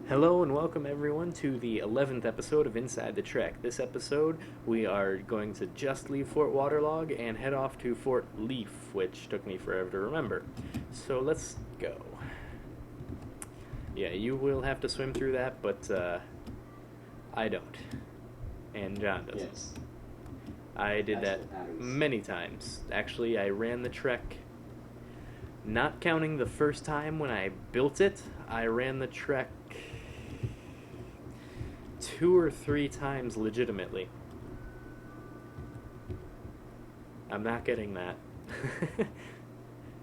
Hello and welcome everyone to the 11th episode of Inside the Trek. This episode, we are going to just leave Fort Waterlog and head off to Fort Leaf, which took me forever to remember. So let's go. Yeah, you will have to swim through that, but I don't. And John doesn't. Yes. I did That's that what matters. many times. Actually, I ran the trek, not counting the first time when I built it, I ran the trek 2 or 3 times legitimately. I'm not getting that.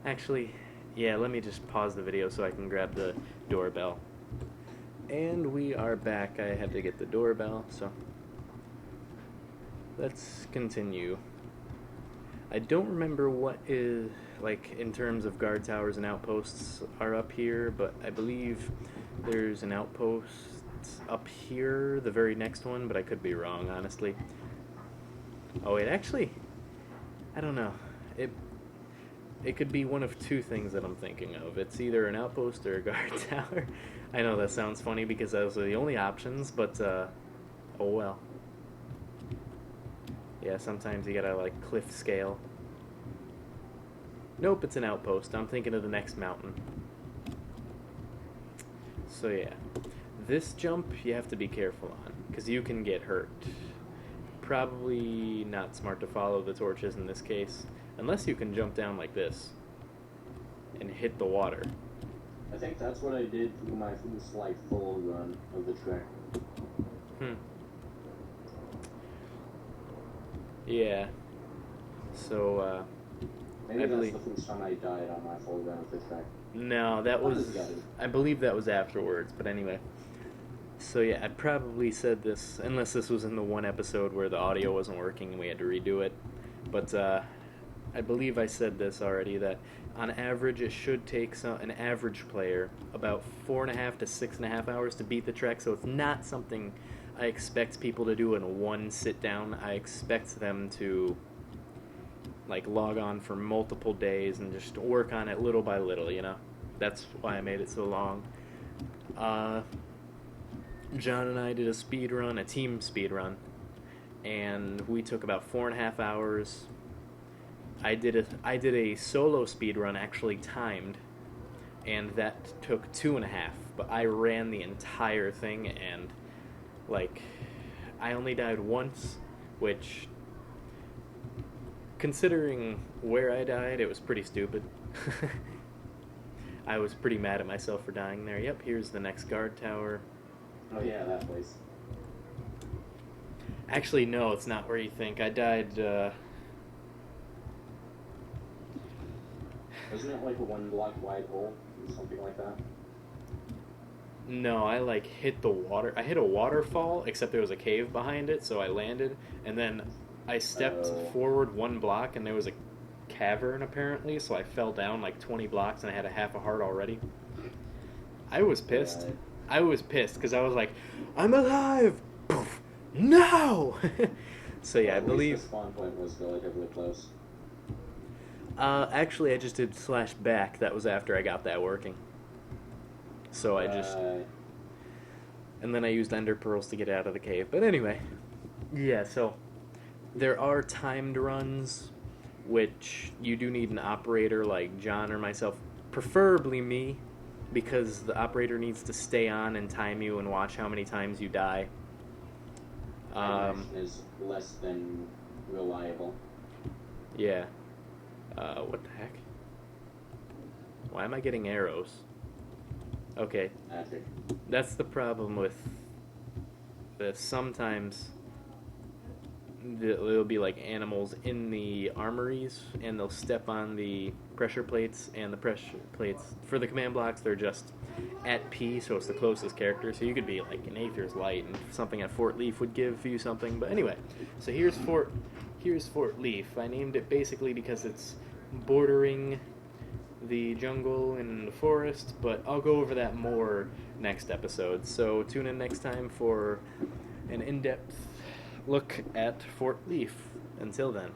Actually, yeah, let me just pause the video so I can grab the doorbell. And we are back. I had to get the doorbell, so let's continue. I don't remember what is, like, in terms of guard towers and outposts are up here, but I believe there's an outpost up here, the very next one, but I could be wrong, honestly. Oh, wait, actually, I don't know. It could be one of two things that I'm thinking of. It's either an outpost or a guard tower. I know that sounds funny because those are the only options, but, oh well. Yeah, sometimes you gotta, like, cliff scale. Nope, it's an outpost. I'm thinking of the next mountain. So, yeah. This jump, you have to be careful on, because you can get hurt. Probably not smart to follow the torches in this case, unless you can jump down like this and hit the water. I think that's what I did for my slight full run of the trek. Yeah. So, Maybe that's the first time I died on my full run of the trek. No, that was... I believe that was afterwards, but anyway. So yeah, I probably said this, unless this was in the one episode where the audio wasn't working and we had to redo it. But I believe I said this already, that on average it should take an average player about 4.5 to 6.5 hours to beat the trek, so it's not something I expect people to do in one sit-down. I expect them to, like, log on for multiple days and just work on it little by little, you know? That's why I made it so long. John and I did a speed run, a team speed run, and we took about 4.5 hours. I did a solo speed run, actually timed, and that took 2.5. But I ran the entire thing, and, like, I only died once, which, considering where I died, it was pretty stupid. I was pretty mad at myself for dying there. Yep, here's the next guard tower. Oh yeah, that place. Actually, no, it's not where you think. I died, Wasn't it like a 1 block wide hole or something like that? No, I, like, hit the water. I hit a waterfall, except there was a cave behind it, so I landed, and then I stepped forward 1 block, and there was a cavern, apparently, so I fell down, like, 20 blocks, and I had a half a heart already. I was pissed. Right. I was pissed, because I was like, I'm alive! Poof! No! So, yeah, I believe... the spawn point was relatively close. Actually, I just did /back. That was after I got that working. So I just... And then I used ender pearls to get out of the cave. But anyway, yeah, so there are timed runs, which you do need an operator like John or myself, preferably me, because the operator needs to stay on and time you and watch how many times you die. Is less than reliable. Yeah. What the heck? Why am I getting arrows? Okay. Magic. That's the problem with this. Sometimes there'll be, like, animals in the armories, and they'll step on the pressure plates, and the pressure plates, for the command blocks, they're just at P, so it's the closest character, so you could be, like, an Aether's Light, and something at Fort Leaf would give you something. But anyway, so here's Fort Leaf. I named it basically because it's bordering the jungle and the forest, but I'll go over that more next episode. So tune in next time for an in-depth look at Fort Leaf. Until then.